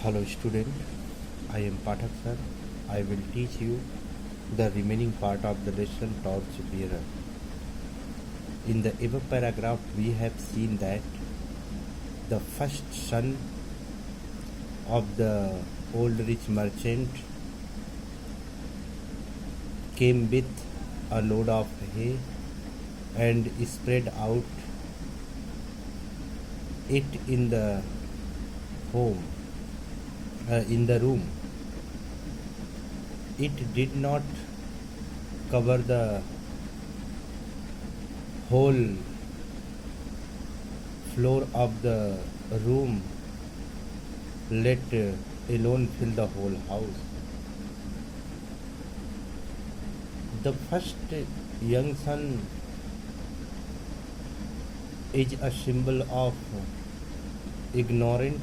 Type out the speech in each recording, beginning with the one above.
Hello student, I am Pathak sir. I will teach you the remaining part of the lesson taught superior. In the above paragraph we have seen that the first son of the old rich merchant came with a load of hay and spread out it in the home in the room. It did not cover the whole floor of the room, let alone fill the whole house. The first young son is a symbol of ignorant,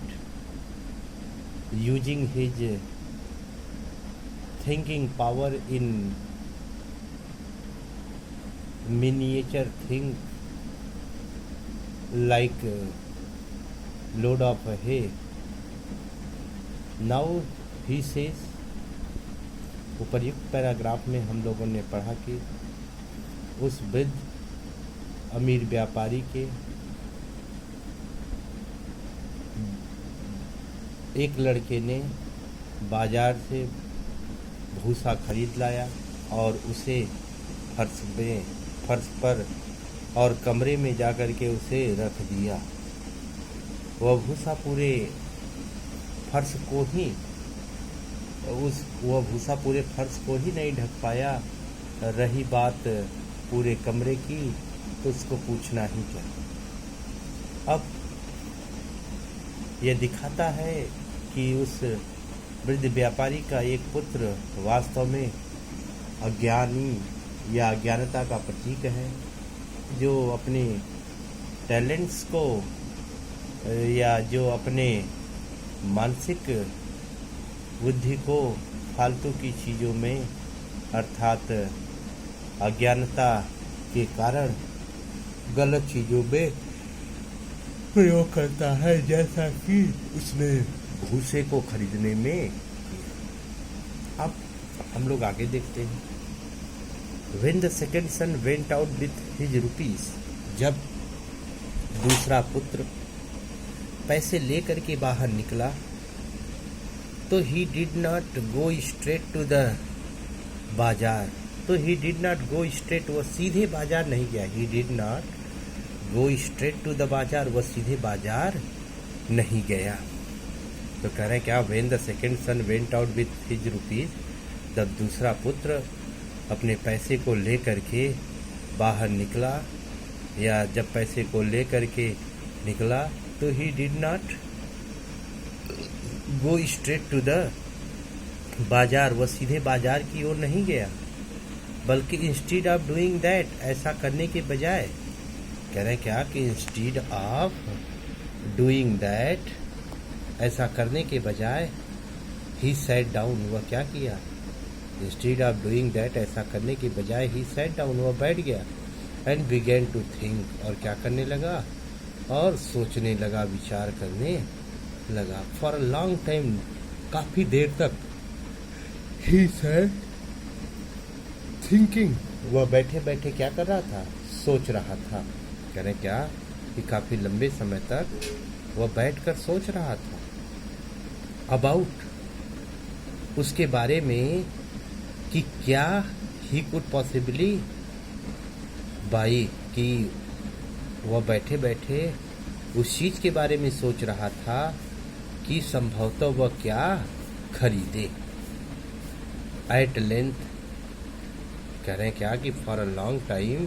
using his thinking power in miniature things like load of hay. Now he says, उपर्युक्त paragraph में हम लोगों ने पढ़ा कि उस वृद्ध अमीर व्यापारी के एक लड़के ने बाजार से भूसा खरीद लाया और उसे फर्श पर और कमरे में जाकर के उसे रख दिया। वह भूसा पूरे फर्श को ही नहीं ढक पाया। रही बात पूरे कमरे की तो उसको पूछना ही क्या। अब यह दिखाता है कि उस वृद्ध व्यापारी का एक पुत्र वास्तव में अज्ञानी या अज्ञानता का प्रतीक है, जो अपने टैलेंट्स को या जो अपने मानसिक बुद्धि को फालतू की चीज़ों में अर्थात अज्ञानता के कारण गलत चीज़ों में प्रयोग करता है, जैसा कि उसने भूसे को खरीदने में। अब हम लोग आगे देखते हैं। When the second son went out with his rupees, जब दूसरा पुत्र पैसे लेकर के बाहर निकला तो he did not go straight to the बाजार। तो he did not go straight, वह सीधे बाजार नहीं गया। he did not go straight to the बाजार, वह सीधे बाजार नहीं गया। तो कह रहे हैं क्या, when the second son went out with his rupees, जब दूसरा पुत्र अपने पैसे को ले करके बाहर निकला या जब पैसे को ले करके निकला तो he did not go straight to the बाजार, वह सीधे बाजार की ओर नहीं गया, बल्कि इंस्टीड ऑफ डूइंग दैट, ऐसा करने के बजाय। कह रहे हैं क्या कि इंस्टीड ऑफ डूइंग दैट, ऐसा करने के बजाय ही सैट डाउन, वह क्या किया। इंस्टीड ऑफ डूइंग दैट, ऐसा करने के बजाय ही सैट डाउन, वह बैठ गया। एंड बिगेन टू थिंक, और क्या करने लगा, और सोचने लगा, विचार करने लगा। फॉर अ लॉन्ग टाइम, काफ़ी देर तक। ही सैट थिंकिंग, वह बैठे बैठे क्या कर रहा था, सोच रहा था। कह रहे क्या कि काफ़ी लंबे समय तक वह बैठकर सोच रहा था। अबाउट, उसके बारे में कि क्या ही कुड पॉसिबली बाई, कि वह बैठे बैठे उस चीज़ के बारे में सोच रहा था कि संभवतः वह क्या खरीदे। एट लेंथ, कह रहे हैं क्या कि फॉर अ लॉन्ग टाइम,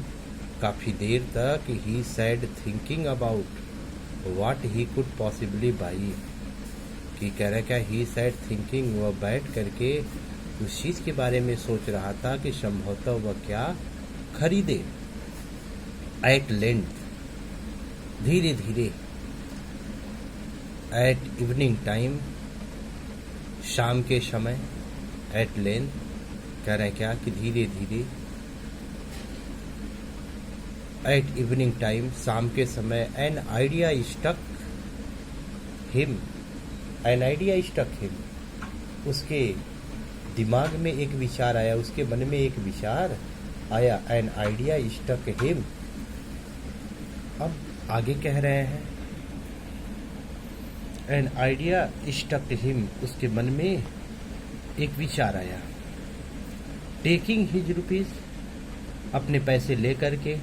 काफ़ी देर तक he sat thinking about what he could possibly buy, कि कह रहे हैं क्या ही सैड थिंकिंग, वह बैठ करके उस चीज़ के बारे में सोच रहा था कि संभवतः वह क्या खरीदे। एट लेंथ, धीरे धीरे। एट इवनिंग टाइम, शाम के समय। एट लेंथ, कह रहे हैं क्या कि धीरे धीरे। एट इवनिंग टाइम, शाम के समय। An idea stuck him, an idea stuck him, उसके दिमाग में एक विचार आया, उसके मन में एक विचार आया, एन आइडिया स्टक हिम। अब आगे कह रहे हैं एन आइडिया स्टक हिम, उसके मन में एक विचार आया, टेकिंग हिज रुपीज, अपने पैसे लेकर के,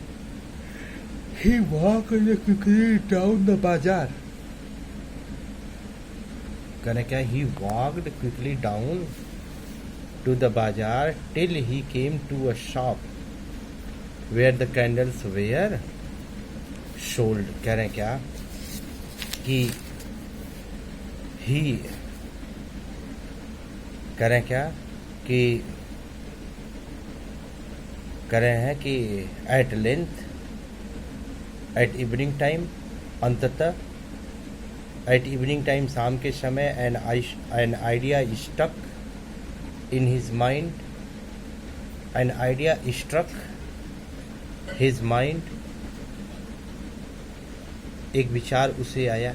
he walked quickly down the bazaar, कहना क्या, he walked quickly down to the bazaar till he came to a shop where the candles were sold. कह रहे हैं क्या कि ही, कह रहे हैं क्या कि, कह रहे हैं कि at length, at evening time, अंततः एट इवनिंग टाइम, शाम के समय, an idea stuck in his mind, an idea struck his mind, एक विचार उसे आया,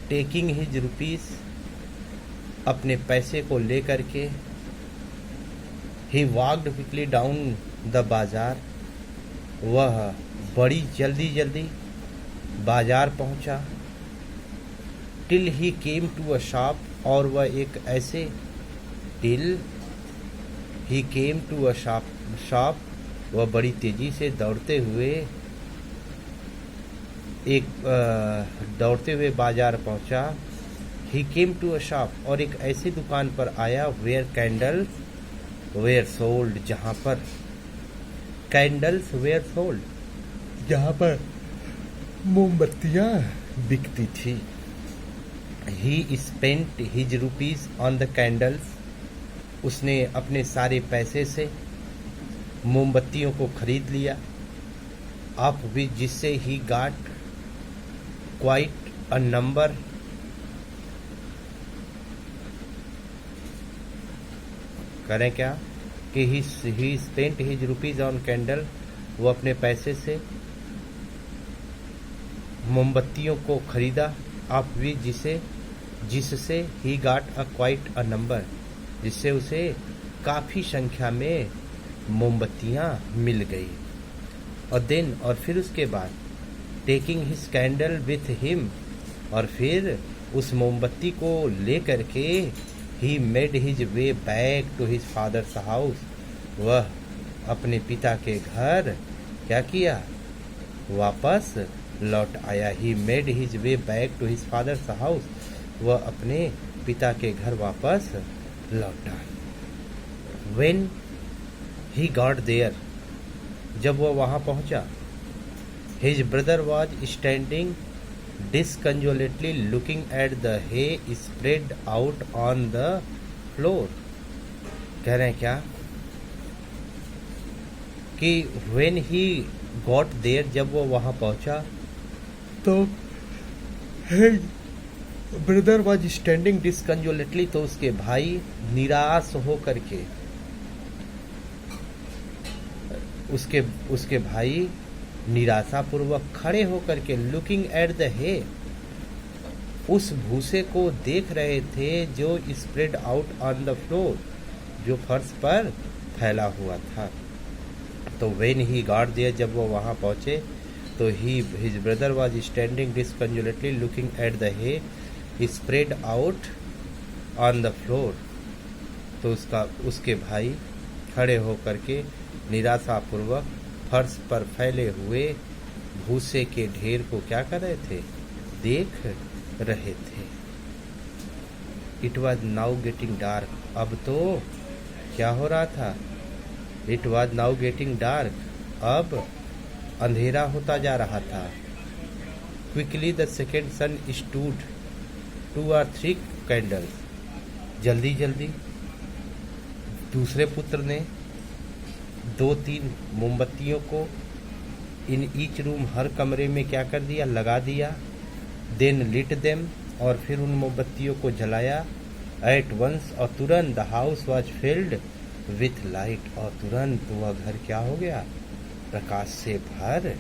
टेकिंग हिज रुपीज, अपने पैसे को लेकर के, he walked quickly down the bazaar, वह बड़ी जल्दी जल्दी बाजार पहुंचा, till he came to a shop, और वह एक ऐसे, till he came to a shop, वह बड़ी तेजी से दौड़ते हुए बाजार पहुंचा, ही केम टू अ शॉप, और एक ऐसी दुकान पर आया, वेयर कैंडल्स वेयर सोल्ड, जहां पर कैंडल्स वेयर सोल्ड, जहां पर मोमबत्तियां बिकती थी। ही spent his rupees on the candles, उसने अपने सारे पैसे से मोमबत्तियों को खरीद लिया, आप भी, जिससे ही गाट क्वाइट अ नंबर, करें क्या कि ही spent his rupees on candle, वो अपने पैसे से मोमबत्तियों को खरीदा, आप भी, जिससे ही गाट अ क्वाइट अ नंबर, जिससे उसे काफी संख्या में मोमबत्तियां मिल गई। और फिर उसके बाद taking his candle with him, और फिर उस मोमबत्ती को लेकर के he made his way back to his father's house, वह अपने पिता के घर क्या किया, वापस लौट आया। He made his way back to his father's house, वह अपने पिता के घर वापस लौटा। When he got there, जब वह वहां पहुंचा, his brother was standing disconsolately looking at the hay spread out on the floor। कह रहे हैं क्या कि when he got there, जब वो वहां पहुंचा तो his brother was standing disconsolately, तो उसके भाई निराश होकर के, उसके भाई निराशापूर्वक खड़े होकर के लुकिंग एट द हे, उस भूसे को देख रहे थे जो spread out on the floor, जो फर्श पर फैला हुआ था। तो व्हेन ही गॉट देयर, जब वो वहां पहुंचे तो his brother was standing disconsolately looking at the hay spread out on the floor, तो उसके भाई खड़े होकर के निराशापूर्वक फर्श पर फैले हुए भूसे के ढेर को क्या कर रहे थे, देख रहे थे। It was now getting dark, अब तो क्या हो रहा था, it was now getting dark, अब अंधेरा होता जा रहा था। Quickly the second sun stood 2 or 3 candles, जल्दी जल्दी दूसरे पुत्र ने 2-3 मोमबत्तियों को इन ईच रूम, हर कमरे में क्या कर दिया, लगा दिया। देन लिट देम, और फिर उन मोमबत्तियों को जलाया। एट वंस, और तुरंत the house was filled with light, और तुरंत वह घर क्या हो गया, प्रकाश से भर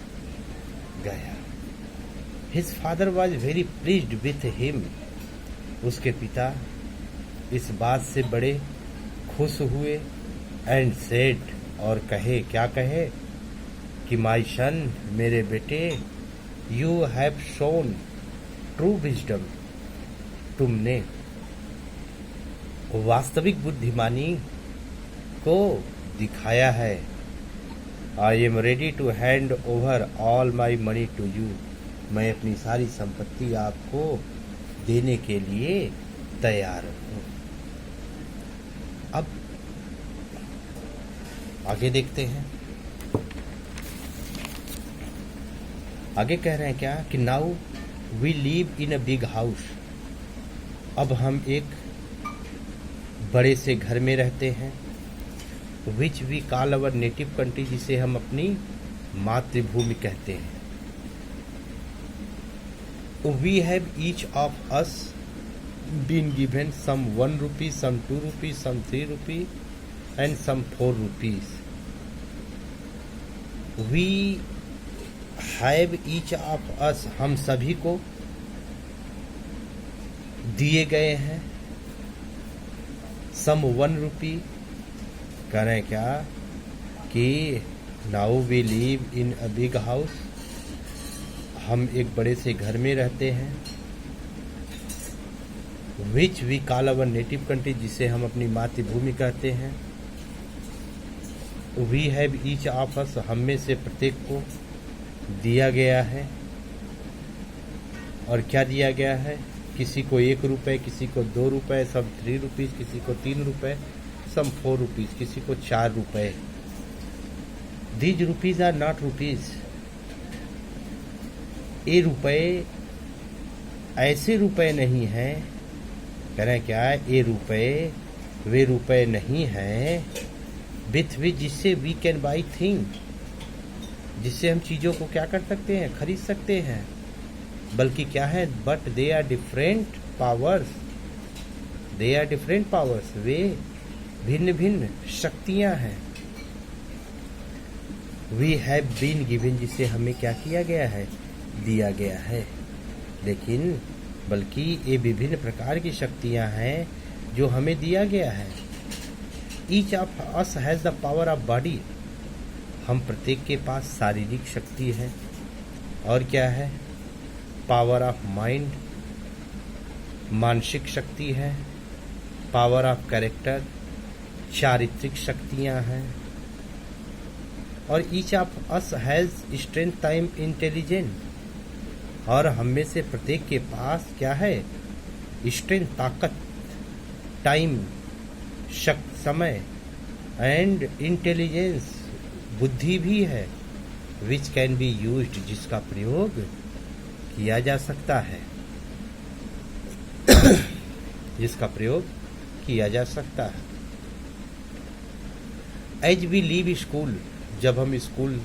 गया। His father was very pleased with him, उसके पिता इस बात से बड़े खुश हुए एंड सेड, और कहे, क्या कहे कि माय सन, मेरे बेटे, you have shown true wisdom, तुमने वास्तविक बुद्धिमानी को दिखाया है। I am ready to hand over all my money to you, मैं अपनी सारी संपत्ति आपको देने के लिए तैयार हूं। अब आगे देखते हैं। आगे कह रहे हैं क्या कि now we live in a big house, अब हम एक बड़े से घर में रहते हैं। Which we call our native country, जिसे हम अपनी मातृभूमि कहते हैं। We have each of us been given some 1 rupee, some 2 rupees, some 3 rupees and some 4 rupees। We have each of us, हम सभी को दिए गए हैं सम 1 rupee। कह रहे हैं क्या कि now we live in a big house, हम एक बड़े से घर में रहते हैं। Which we call our native country, जिसे हम अपनी मातृभूमि कहते हैं। We have each of us, हम में से प्रत्येक को दिया गया है। और क्या दिया गया है? किसी को 1 रुपये, किसी को 2 रुपये, सम 3 rupees, किसी को 3 रुपये, सम 4 rupees, किसी को 4 रुपये। These rupees are not rupees, ये रुपये ऐसे रुपये नहीं हैं। कह रहे हैं क्या? ये रुपये वे रुपये नहीं हैं विथ विच जिससे वी कैन बाई थिंग, जिससे हम चीज़ों को क्या कर सकते हैं? खरीद सकते हैं। बल्कि क्या है? But they are different powers, they are different powers, वे भिन्न भिन्न शक्तियां हैं। वी हैव बीन गिवन, जिसे हमें क्या किया गया है? दिया गया है। लेकिन बल्कि ये विभिन्न प्रकार की शक्तियां हैं जो हमें दिया गया है। Each of us has the power of body, हम प्रत्येक के पास शारीरिक शक्ति है। और क्या है? पावर ऑफ माइंड, मानसिक शक्ति है। पावर ऑफ कैरेक्टर, चारित्रिक शक्तियां हैं। और each of us has strength, time, intelligence, और हम में से प्रत्येक के पास क्या है? स्ट्रेंथ, ताकत, टाइम, समय, एंड इंटेलिजेंस, बुद्धि भी है। विच कैन बी यूज्ड, जिसका प्रयोग किया जा सकता है जिसका प्रयोग किया जा सकता है। एज वी लीव स्कूल, जब हम स्कूल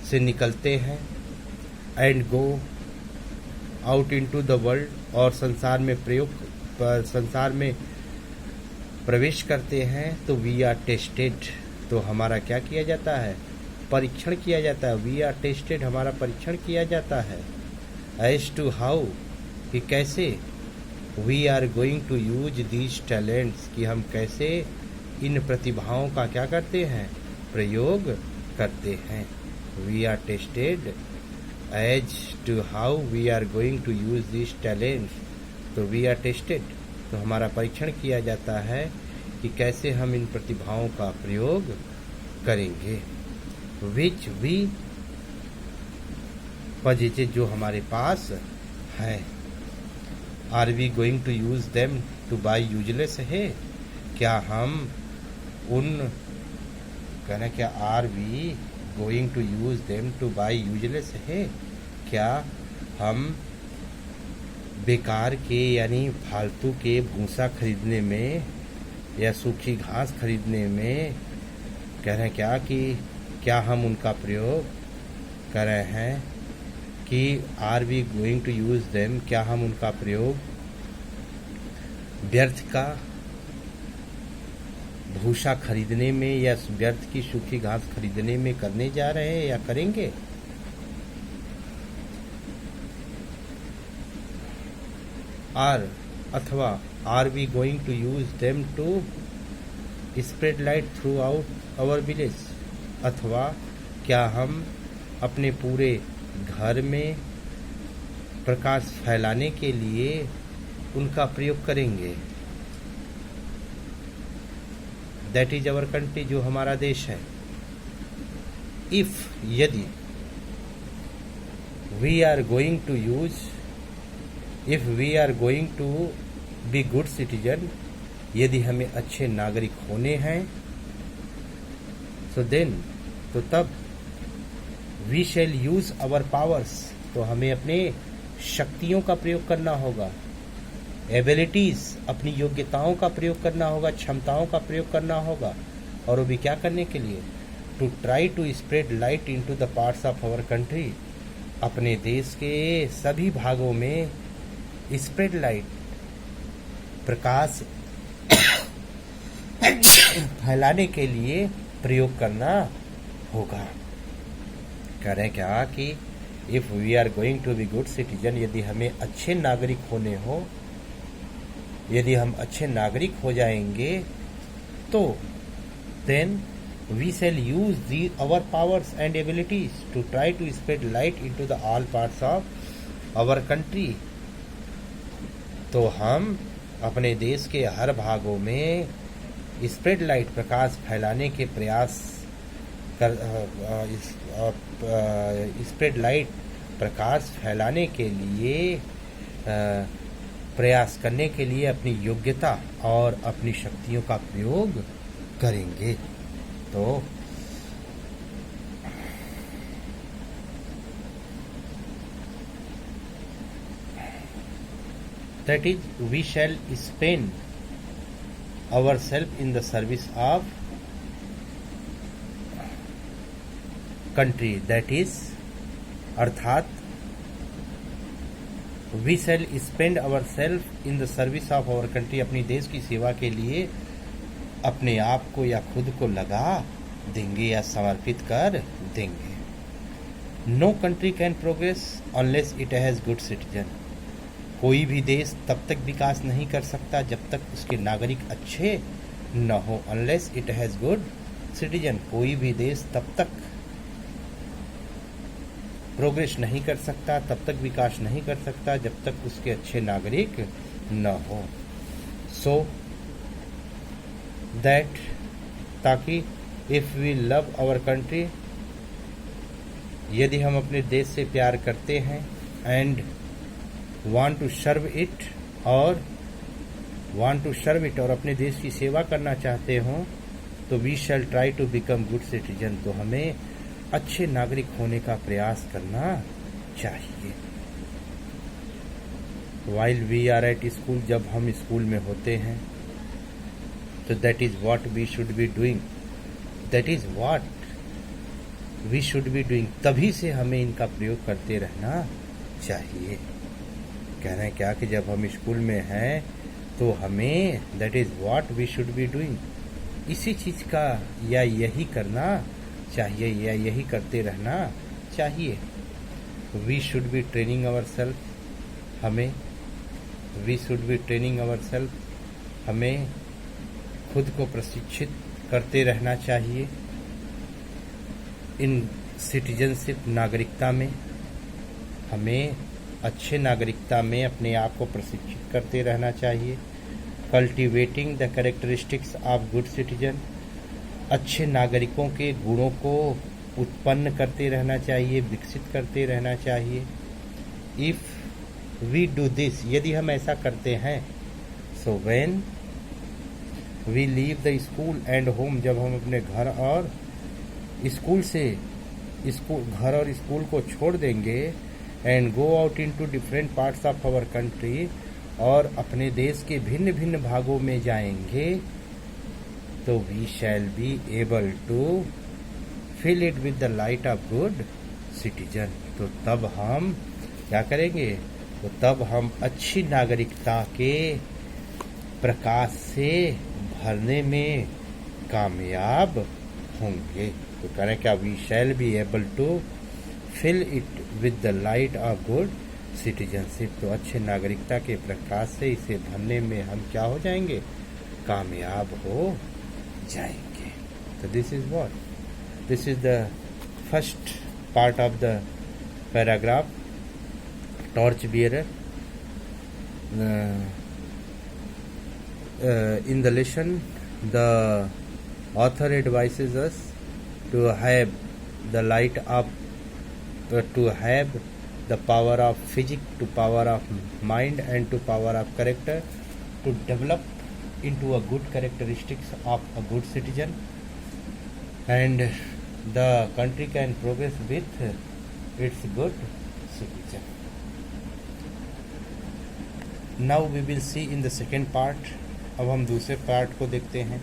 से निकलते हैं, and go out into the world, और संसार में प्रवेश करते हैं, तो वी आर टेस्टेड, तो हमारा क्या किया जाता है? परीक्षण किया जाता है। वी आर टेस्टेड, हमारा परीक्षण किया जाता है। एज टू हाउ, कि कैसे, we are going to use these talents, कि हम कैसे इन प्रतिभाओं का क्या करते हैं? प्रयोग करते हैं। We are tested as to how we are going to use these talents, तो वी आर टेस्टेड, तो हमारा परीक्षण किया जाता है कि कैसे हम इन प्रतिभाओं का प्रयोग करेंगे। विच वी पजेजे, जो हमारे पास है। Are we going to use them to by useless है, क्या हम उन, कहना क्या, are we going to use them to by useless है, क्या हम बेकार के यानी फालतू के भूसा खरीदने में या सूखी घास खरीदने में, कह रहे हैं क्या कि क्या हम उनका प्रयोग कर रहे हैं? कि are we going to use them, क्या हम उनका प्रयोग व्यर्थ का भूसा खरीदने में या व्यर्थ की सूखी घास खरीदने में करने जा रहे हैं या करेंगे? आर अथवा are we going to use them to spread light throughout our village, अथवा क्या हम अपने पूरे घर में प्रकाश फैलाने के लिए उनका प्रयोग करेंगे। दैट इज अवर कंट्री, जो हमारा देश है। इफ यदि we are going to use, if we are going to be good citizen, यदि हमें अच्छे नागरिक होने हैं, सो देन, तो तब we shall use our powers, तो हमें अपने शक्तियों का प्रयोग करना होगा। एबिलिटीज, अपनी योग्यताओं का प्रयोग करना होगा, क्षमताओं का प्रयोग करना होगा। और वो भी क्या करने के लिए? To try to spread light into the parts of our country, अपने देश के सभी भागों में स्प्रेड लाइट, प्रकाश फैलाने के लिए प्रयोग करना होगा। कह रहे क्या कि if we are going to be good citizen, यदि हमें अच्छे नागरिक होने हो, यदि हम अच्छे नागरिक हो जाएंगे, तो then we shall use our powers and abilities to try to spread light into the all parts of our country, तो हम अपने देश के हर भागों में स्प्रेड लाइट, प्रकाश फैलाने के प्रयास कर, स्प्रेड लाइट, प्रकाश फैलाने के लिए प्रयास करने के लिए अपनी योग्यता और अपनी शक्तियों का प्रयोग करेंगे। तो that is, we shall spend ourselves in the service of country, that is, अर्थात we shall spend ourselves in the service of our country, अपनी देश की सेवा के लिए अपने आप को या खुद को लगा देंगे या समर्पित कर देंगे। No country can progress unless it has good citizen, कोई भी देश तब तक विकास नहीं कर सकता जब तक उसके नागरिक अच्छे न हो। Unless it has good citizen, कोई भी देश तब तक प्रोग्रेस नहीं कर सकता, तब तक विकास नहीं कर सकता जब तक उसके अच्छे नागरिक न हो। सो दैट, ताकि if we love our country, यदि हम अपने देश से प्यार करते हैं, and want to serve it, और वांट टू सर्व इट, और अपने देश की सेवा करना चाहते हों, तो we shall try to become good citizen, तो हमें अच्छे नागरिक होने का प्रयास करना चाहिए। While we are at school, जब हम स्कूल में होते हैं, तो that is what we should be doing, that is what we should be doing, तभी से हमें इनका प्रयोग करते रहना चाहिए। कह रहे हैं क्या कि जब हम स्कूल में हैं तो हमें that is what we should be doing, इसी चीज का या यही करना चाहिए या यही करते रहना चाहिए। We should be training our self, हमें we should be training our self, हमें खुद को प्रशिक्षित करते रहना चाहिए। इन सिटीजनशिप, नागरिकता में, हमें अच्छे नागरिकता में अपने आप को प्रशिक्षित करते रहना चाहिए। Cultivating the characteristics of good citizen, अच्छे नागरिकों के गुणों को उत्पन्न करते रहना चाहिए, विकसित करते रहना चाहिए। इफ़ वी डू दिस, यदि हम ऐसा करते हैं, so when we leave the school and home, जब हम अपने घर और स्कूल से घर और स्कूल को छोड़ देंगे, and go out into different parts of our country, और अपने देश के भिन्न भिन्न भागों में जाएंगे, तो we shall be able to fill it with the light of good citizen, तो तब हम क्या करेंगे? तो तब हम अच्छी नागरिकता के प्रकाश से भरने में कामयाब होंगे। तो करें क्या? We shall be able to fill it with the light of good citizenship, तो अच्छे नागरिकता के प्रकाश से इसे भरने में हम क्या हो जाएंगे, कामयाब हो जाएंगे। तो this is what, this is the first part of the paragraph, torch bearer. In the lesson, the author advises us to have the light of to have the power of physics, to power of mind, and to power of character, to develop into a good characteristics of a good citizen, and the country can progress with its good citizen. Now we will see in the second part. अब हम दूसरे part को देखते हैं।